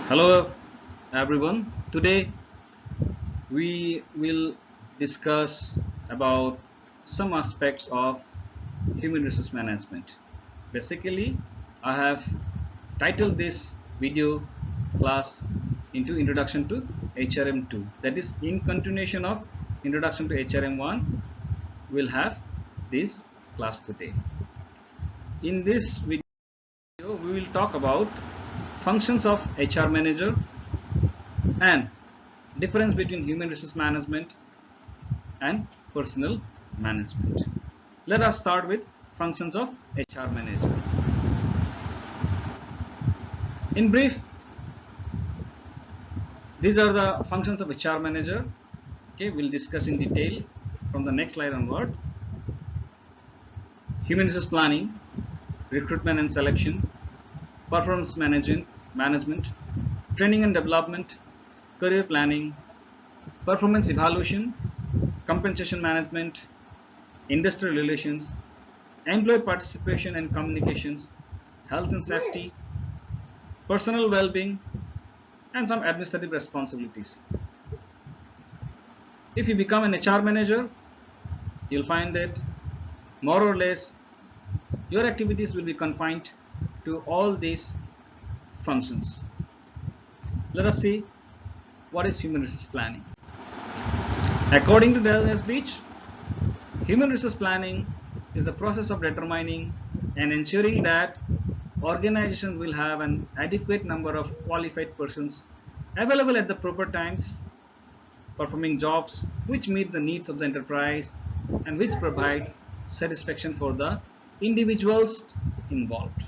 Hello everyone. Today we will discuss about some aspects of human resource management. Basically, I have titled this video class into Introduction to HRM 2. That is, in continuation of Introduction to HRM 1, we'll have this class today. In this video, we will talk about functions of HR manager and difference between human resource management and personnel management. Let us start with functions of HR manager. In brief, these are the functions of HR manager. Okay, we'll discuss in detail from the next slide onward. Human resource planning, recruitment and selection, performance management, training and development, career planning, performance evaluation, compensation management, industrial relations, employee participation and communications, health and safety, personal well-being, and some administrative responsibilities. If you become an HR manager, you'll find that more or less your activities will be confined to all these functions. Let us see what is human resource planning. According to Dell Beach, human resource planning is the process of determining and ensuring that organizations will have an adequate number of qualified persons available at the proper times, performing jobs which meet the needs of the enterprise and which provide satisfaction for the individuals involved.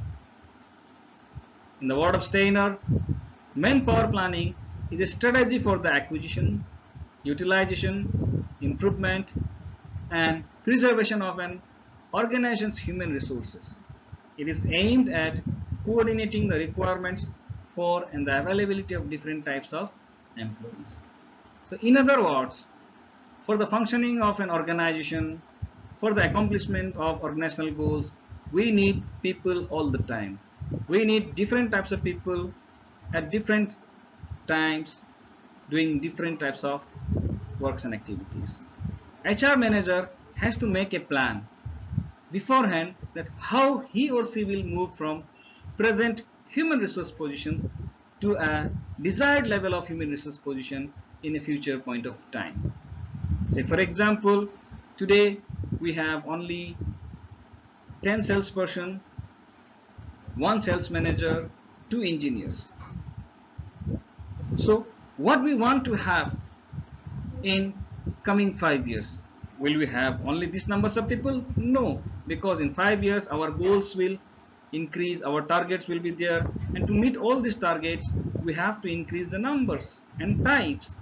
In the word of Steiner, manpower planning is a strategy for the acquisition, utilization, improvement, and preservation of an organization's human resources. It is aimed at coordinating the requirements for and the availability of different types of employees. So in other words, for the functioning of an organization, for the accomplishment of organizational goals, we need people all the time. We need different types of people at different times doing different types of works and activities. HR manager has to make a plan beforehand that how he or she will move from present human resource positions to a desired level of human resource position in a future point of time. Say for example, today we have only 10 salesperson, 1 sales manager, 2 engineers. So what we want to have in coming 5 years? Will we have only these numbers of people? No, because in 5 years our goals will increase, our targets will be there, and to meet all these targets we have to increase the numbers and types.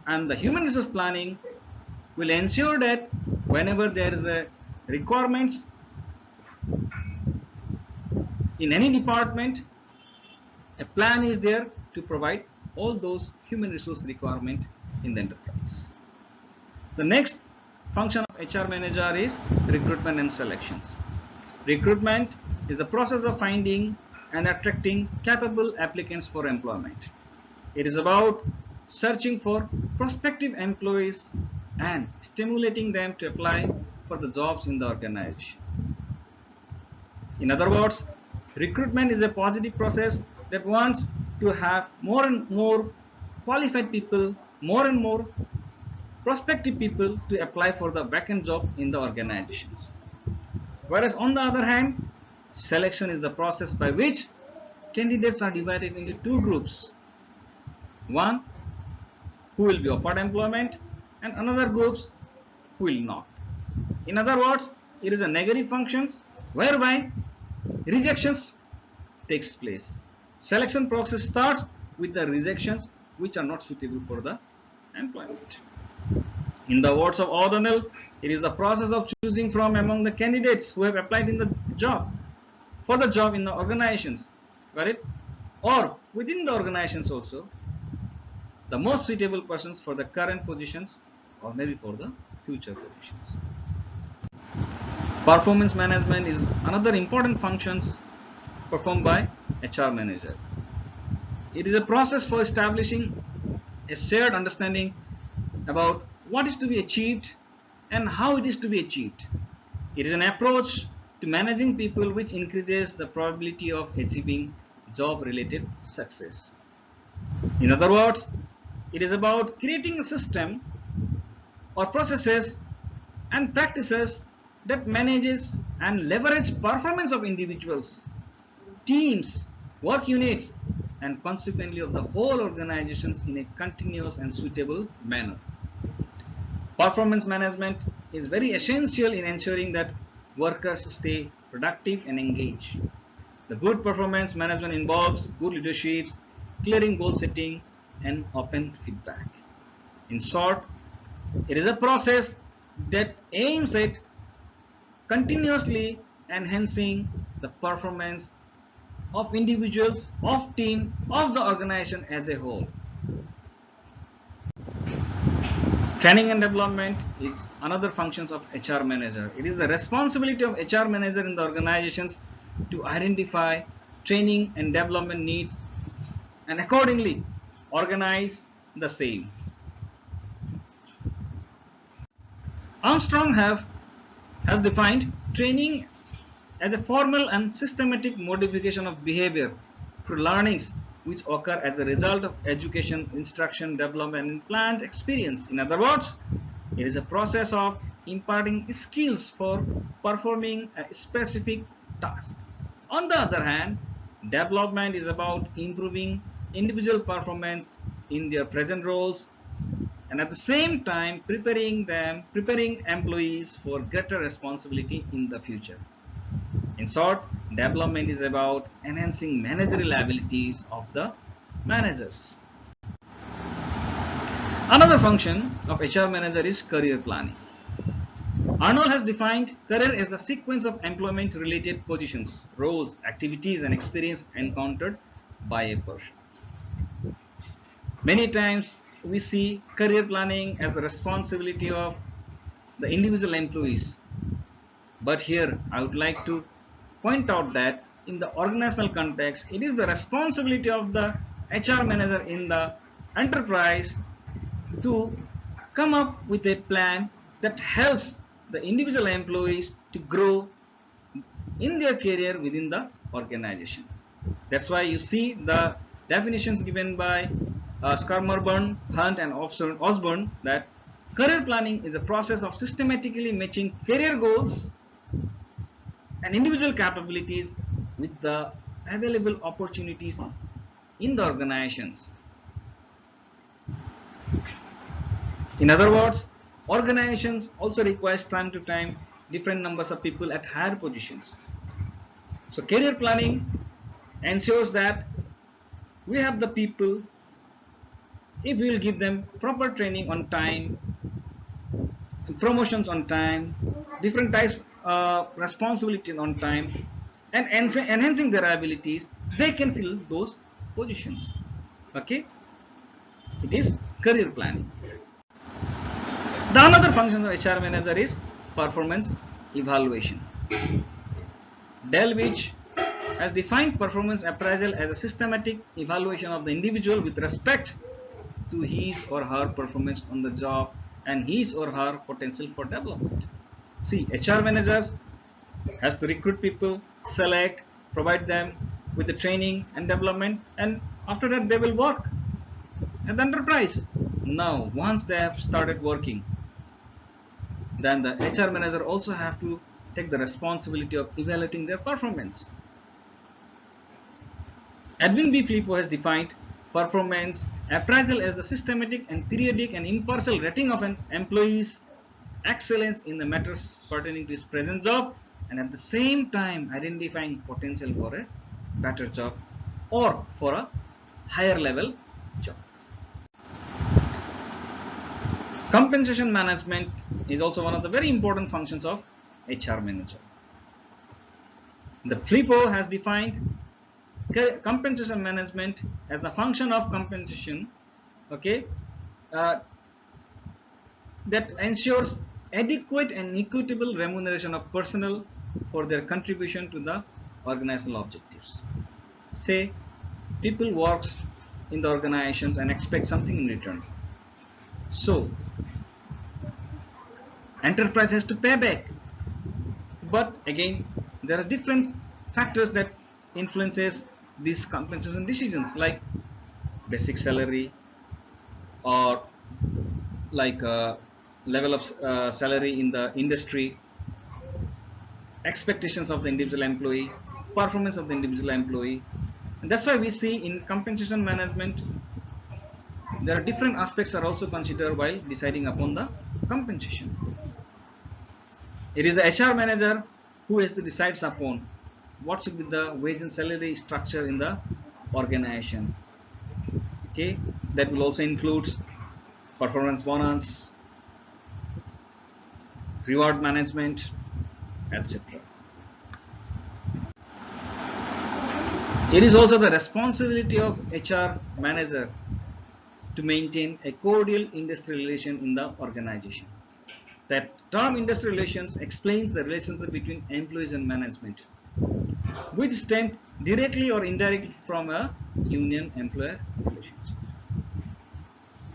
And the human resource planning will ensure that whenever there is a requirements in any department, a plan is there to provide all those human resource requirement in the enterprise. The next function of HR manager is recruitment and selections. Recruitment is the process of finding and attracting capable applicants for employment. It is about searching for prospective employees and stimulating them to apply for the jobs in the organization. In other words, recruitment is a positive process that wants to have more and more qualified people, more and more prospective people to apply for the vacant job in the organizations. Whereas on the other hand, selection is the process by which candidates are divided into 2 groups. One who will be offered employment and another groups who will not. In other words, it is a negative function whereby rejections takes place. Selection process starts with the rejections which are not suitable for the employment. In the words of O'Donnell, it is the process of choosing from among the candidates who have applied in the job for the job in the organizations, got it? Or within the organizations also, the most suitable persons for the current positions or maybe for the future positions. Performance management is another important functions performed by HR manager. It is a process for establishing a shared understanding about what is to be achieved and how it is to be achieved. It is an approach to managing people which increases the probability of achieving job related success. In other words, it is about creating a system or processes and practices that manages and leverage performance of individuals, teams, work units, and consequently of the whole organizations in a continuous and suitable manner. Performance management is very essential in ensuring that workers stay productive and engaged. The good performance management involves good leadership, clearing goal setting, and open feedback. In short, it is a process that aims at continuously enhancing the performance of individuals, of team, of the organization as a whole. Training and development is another functions of HR manager. It is the responsibility of HR manager in the organizations to identify training and development needs and accordingly organize the same. Armstrong has defined training as a formal and systematic modification of behavior through learnings which occur as a result of education, instruction, development, and planned experience. In other words, it is a process of imparting skills for performing a specific task. On the other hand, development is about improving individual performance in their present roles and at the same time preparing employees for greater responsibility in the future. In short, development is about enhancing managerial abilities of the managers. Another function of HR manager is career planning. Arnold has defined career as the sequence of employment related positions, roles, activities, and experience encountered by a person. Many times we see career planning as the responsibility of the individual employees. But here I would like to point out that in the organizational context, it is the responsibility of the HR manager in the enterprise to come up with a plan that helps the individual employees to grow in their career within the organization. That's why you see the definitions given by Skarmerburn, Hunt, and Osborne that career planning is a process of systematically matching career goals and individual capabilities with the available opportunities in the organizations. In other words, organizations also requires time to time different numbers of people at higher positions. So career planning ensures that we have the people, if we will give them proper training on time, promotions on time, different types of responsibility on time, and enhancing their abilities, they can fill those positions. Okay, it is career planning. The another function of HR manager is performance evaluation. Delvich has defined performance appraisal as a systematic evaluation of the individual with respect to his or her performance on the job and his or her potential for development. See, HR managers has to recruit people, select, provide them with the training and development, and after that they will work at the enterprise. Now, once they have started working, then the HR manager also have to take the responsibility of evaluating their performance. Edwin B. Filippo has defined performance appraisal as the systematic and periodic and impartial rating of an employee's excellence in the matters pertaining to his present job and at the same time identifying potential for a better job or for a higher level job. Compensation management is also one of the very important functions of HR manager. The Filippo has defined compensation management as the function of compensation, okay, that ensures adequate and equitable remuneration of personnel for their contribution to the organizational objectives. Say people works in the organizations and expect something in return. So enterprise has to pay back, but again there are different factors that influences these compensation decisions, like basic salary, or like level of salary in the industry, expectations of the individual employee, performance of the individual employee. And that's why we see in compensation management there are different aspects are also considered while deciding upon the compensation. It is the HR manager who has to decide upon what should be the wage and salary structure in the organization. Okay, that will also include performance bonus, reward management, etc. It is also the responsibility of HR manager to maintain a cordial industrial relation in the organization. That term industrial relations explains the relationship between employees and management, which stem directly or indirectly from a union-employer relationship.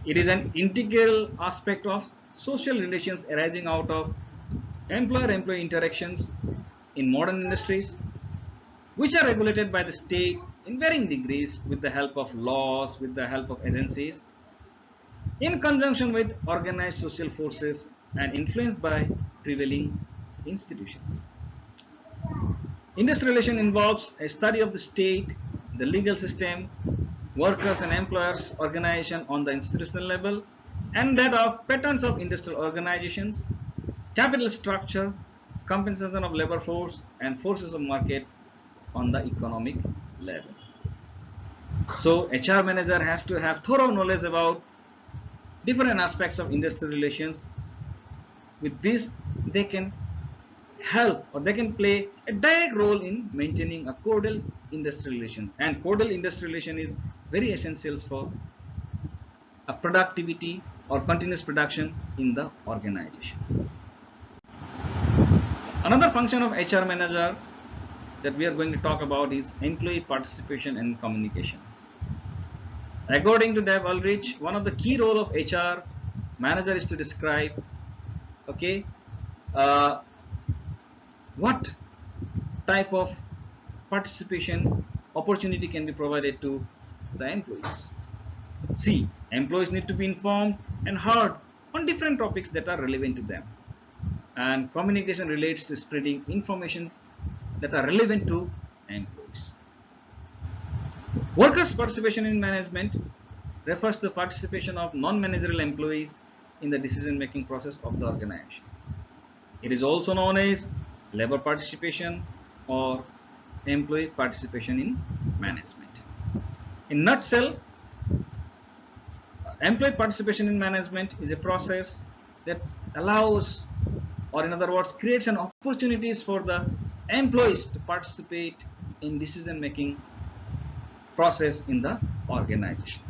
It is an integral aspect of social relations arising out of employer-employee interactions in modern industries, which are regulated by the state in varying degrees with the help of laws, with the help of agencies, in conjunction with organized social forces and influenced by prevailing institutions. Industrial relation involves a study of the state, the legal system, workers and employers organization on the institutional level, and that of patterns of industrial organizations, capital structure, compensation of labor force, and forces of market on the economic level. So HR manager has to have thorough knowledge about different aspects of industrial relations. With this, they can help or they can play a direct role in maintaining a cordial industrial relation, and cordial industrial relation is very essential for a productivity or continuous production in the organization. Another function of HR manager that we are going to talk about is employee participation and communication. According to Dave Ulrich, one of the key role of HR manager is to describe, okay, what type of participation opportunity can be provided to the employees. See, employees need to be informed and heard on different topics that are relevant to them, and communication relates to spreading information that are relevant to employees. Workers' participation in management refers to participation of non-managerial employees in the decision-making process of the organization. It is also known as labor participation or employee participation in management. In nutshell, employee participation in management is a process that allows, or in other words, creates an opportunities for the employees to participate in decision-making process in the organization.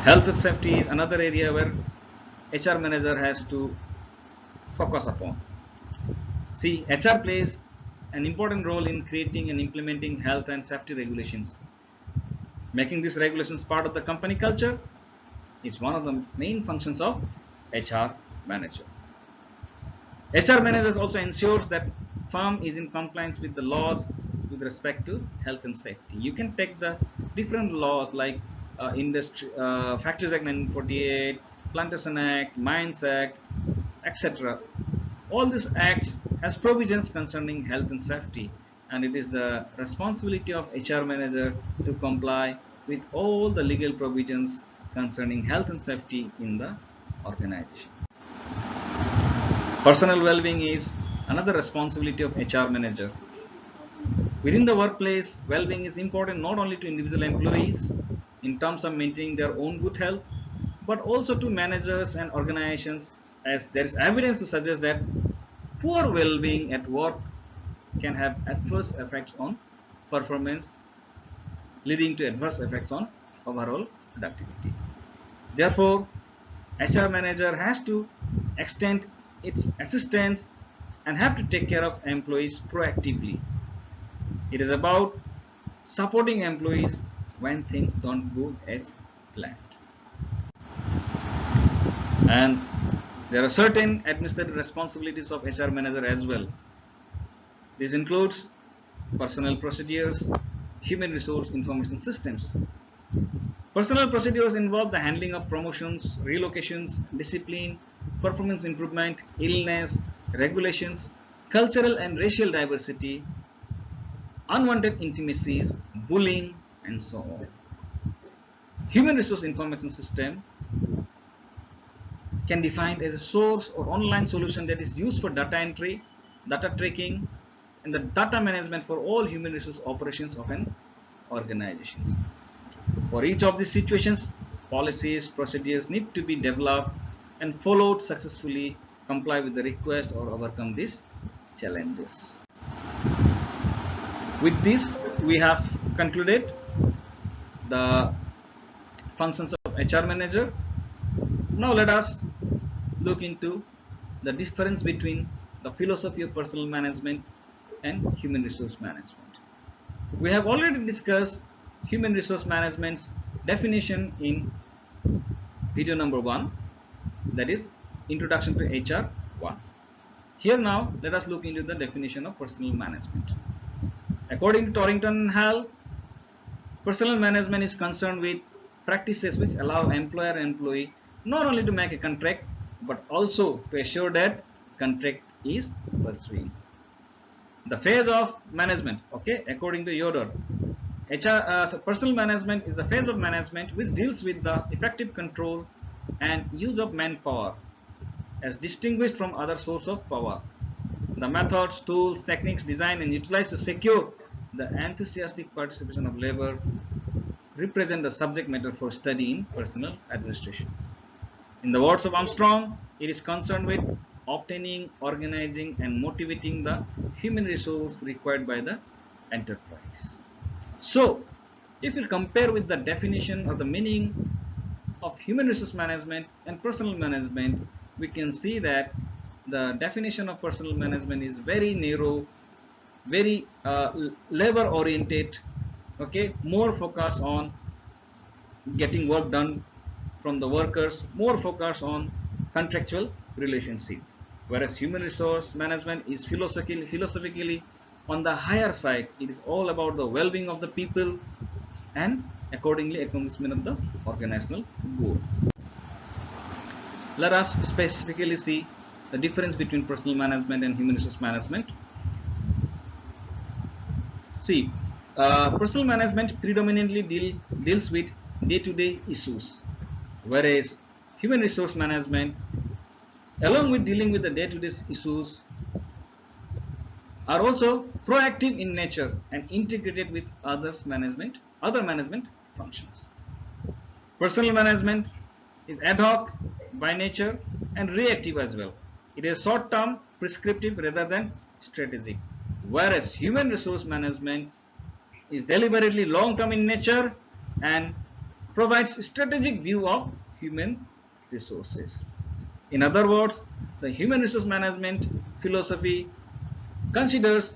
Health and safety is another area where HR manager has to focus upon. See, HR plays an important role in creating and implementing health and safety regulations. Making these regulations part of the company culture is one of the main functions of HR manager. HR managers also ensures that firm is in compliance with the laws with respect to health and safety. You can take the different laws like Factories Act 1948, Plantation Act, Mines Act, etc. All these acts has provisions concerning health and safety, and it is the responsibility of HR manager to comply with all the legal provisions concerning health and safety in the organization. Personal well-being is another responsibility of HR manager. Within the workplace, well-being is important not only to individual employees in terms of maintaining their own good health, but also to managers and organizations, as there is evidence to suggest that poor well-being at work can have adverse effects on performance, leading to adverse effects on overall productivity. Therefore, HR manager has to extend its assistance and have to take care of employees proactively. It is about supporting employees when things don't go as planned. And there are certain administrative responsibilities of HR manager as well. This includes personnel procedures, human resource information systems. Personnel procedures involve the handling of promotions, relocations, discipline, performance improvement, illness, regulations, cultural and racial diversity, unwanted intimacies, bullying, and so on. Human resource information system can be defined as a source or online solution that is used for data entry, data tracking, and the data management for all human resource operations of an organization. For each of these situations, policies, procedures need to be developed and followed successfully, comply with the request or overcome these challenges. With this, we have concluded the functions of HR manager. Now let us look into the difference between the philosophy of personnel management and human resource management. We have already discussed human resource management's definition in video number 1, that is Introduction to HR 1. Here now let us look into the definition of personnel management. According to Torrington and Hall, personnel management is concerned with practices which allow employer and employee not only to make a contract but also to assure that contract is pursuing. The phase of management, okay, according to Yoder, personnel management is the phase of management which deals with the effective control and use of manpower as distinguished from other sources of power. The methods, tools, techniques designed and utilized to secure the enthusiastic participation of labor represent the subject matter for study in personnel administration. In the words of Armstrong, it is concerned with obtaining, organizing, and motivating the human resource required by the enterprise. So, if we compare with the definition or the meaning of human resource management and personnel management, we can see that the definition of personnel management is very narrow, very labor oriented, okay, more focus on getting work done from the workers, more focus on contractual relationship, whereas human resource management is philosophically on the higher side. It is all about the well-being of the people and accordingly accomplishment of the organizational goal. Let us specifically see the difference between personnel management and human resource management. See, personnel management predominantly deals with day-to-day issues, whereas human resource management, along with dealing with the day-to-day issues, are also proactive in nature and integrated with other management functions. Personnel management is ad hoc by nature and reactive as well. It is short-term, prescriptive rather than strategic, whereas human resource management is deliberately long-term in nature and provides strategic view of human resources. In other words, the human resource management philosophy considers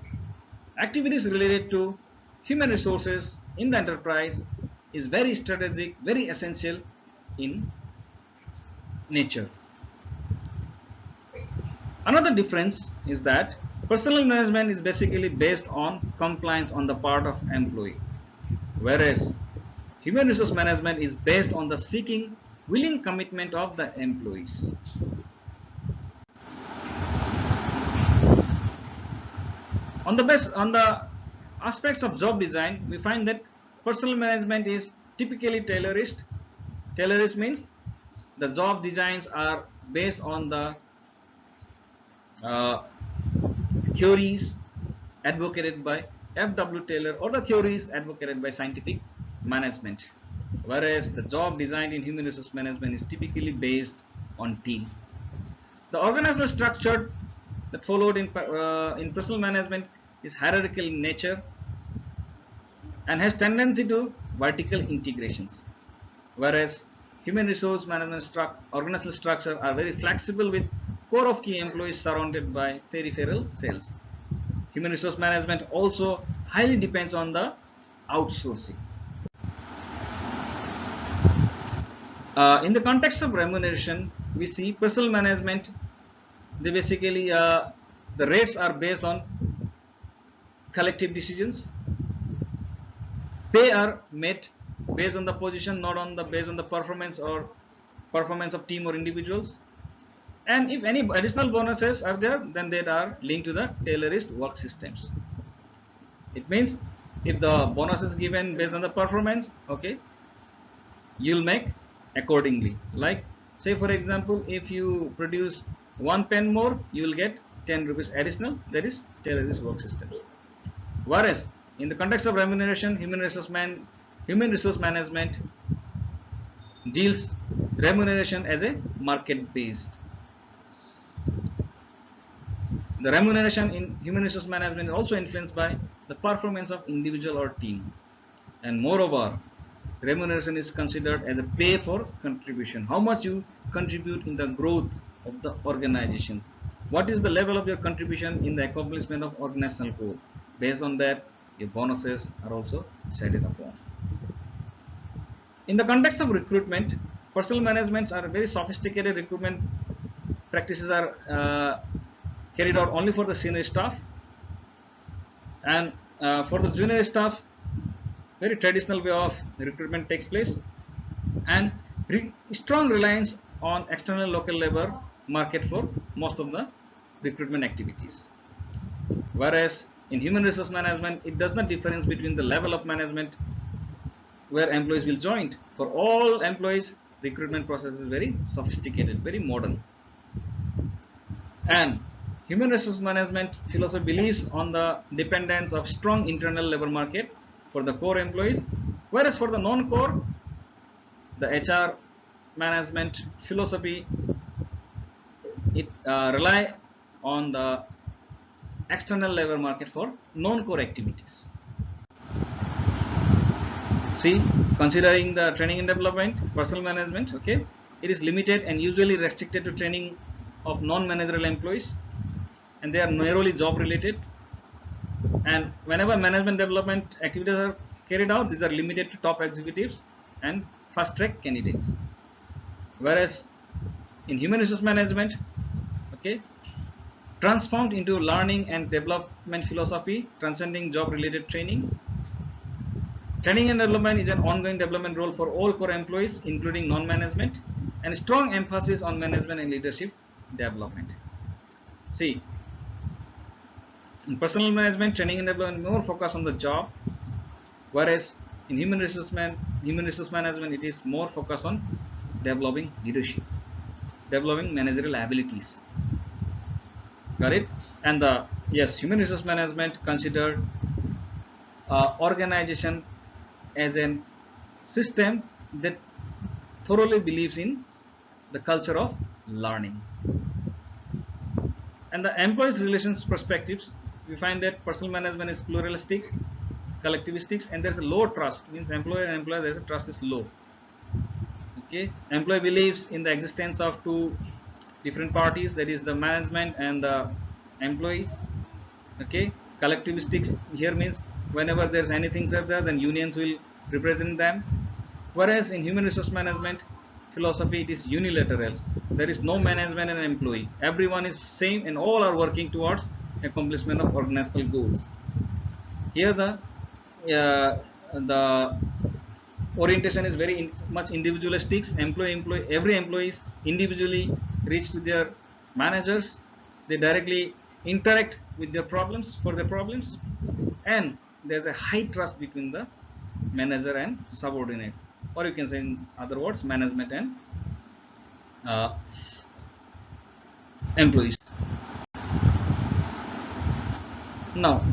activities related to human resources in the enterprise is very strategic, very essential in nature. Another difference is that personnel management is basically based on compliance on the part of employee, whereas human resource management is based on the seeking willing commitment of the employees. On the aspects of job design, we find that personnel management is typically tailorist. Tailorist means the job designs are based on the theories advocated by F.W. Taylor or the theories advocated by scientific management, whereas the job designed in human resource management is typically based on team. The organizational structure that followed in personnel management is hierarchical in nature and has tendency to vertical integrations, whereas human resource management organizational structure are very flexible with core of key employees surrounded by peripheral cells. Human resource management also highly depends on the outsourcing. In the context of remuneration, we see personnel management. They basically the rates are based on collective decisions. Pay are made based on the position, not on the based on the performance or performance of team or individuals. And if any additional bonuses are there, then they are linked to the Taylorist work systems. It means if the bonus is given based on the performance, okay, you'll make accordingly. Like say for example, if you produce 1 pen more, you will get 10 rupees additional. That is Taylorist work systems. Whereas in the context of remuneration, human resource management deals remuneration as a market based. The remuneration in human resource management is also influenced by the performance of individual or team. And moreover, remuneration is considered as a pay for contribution. How much you contribute in the growth of the organization. What is the level of your contribution in the accomplishment of organizational goal? Based on that, your bonuses are also set upon. In the context of recruitment, personnel managements are very sophisticated. Recruitment practices are carried out only for the senior staff, and for the junior staff, very traditional way of recruitment takes place, and strong reliance on external local labor market for most of the recruitment activities. Whereas in human resource management, it does not difference between the level of management where employees will join. For all employees, recruitment process is very sophisticated, very modern. And human resource management philosophy believes on the dependence of strong internal labor market for the core employees, whereas for the non-core, the HR management philosophy, it rely on the external labor market for non-core activities. See, considering the training and development, personnel management, okay, it is limited and usually restricted to training of non-managerial employees, and they are narrowly job related. And whenever management development activities are carried out, these are limited to top executives and fast track candidates. Whereas in human resource management, okay, transformed into learning and development philosophy, transcending job related training. Training and development is an ongoing development role for all core employees, including non-management, and strong emphasis on management and leadership development. See, in personal management, training and development more focus on the job, whereas in human resource management, it is more focused on developing leadership, developing managerial abilities. Got it? And yes, human resource management considered organization as a system that thoroughly believes in the culture of learning. And the employees' relations perspectives, we find that personal management is pluralistic, collectivistic, and there's a low trust. Means employer and employer, there's a trust is low. Okay, employee believes in the existence of two different parties, that is the management and the employees. Okay, collectivistics here means whenever there's anything there, then unions will represent them. Whereas in human resource management philosophy, it is unilateral. There is no management and employee. Everyone is same and all are working towards accomplishment of organizational goals. Here the orientation is very much individualistic. Every employee is individually reach to their managers. They directly interact with their problems for their problems, and there's a high trust between the manager and subordinates, or you can say in other words, management and employees. Now,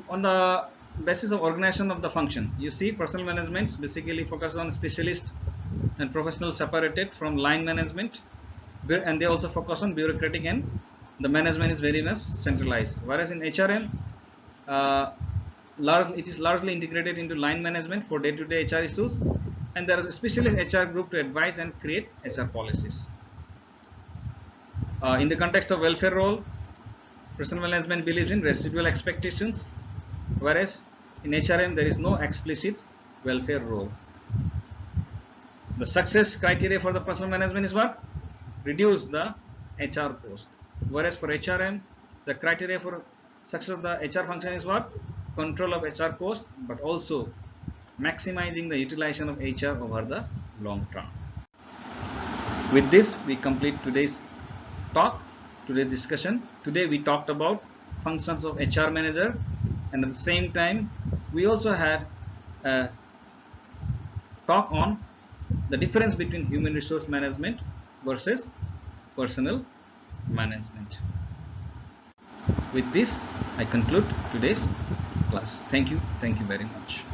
on the basis of organization of the function, you see personnel management basically focus on specialist and professional separated from line management, and they also focus on bureaucratic, and the management is very much centralized. Whereas in HRM, it is largely integrated into line management for day-to-day HR issues, and there is a specialist HR group to advise and create HR policies. In the context of welfare role, personnel management believes in residual expectations, whereas in HRM there is no explicit welfare role. The success criteria for the personal management is what? Reduce the HR cost. Whereas for HRM, the criteria for success of the HR function is what? Control of HR cost, but also maximizing the utilization of HR over the long term. With this, we complete today's talk, today's discussion. Today we talked about functions of HR manager, and at the same time we also had a talk on the difference between human resource management versus personnel management. With this, I conclude today's class. Thank you very much.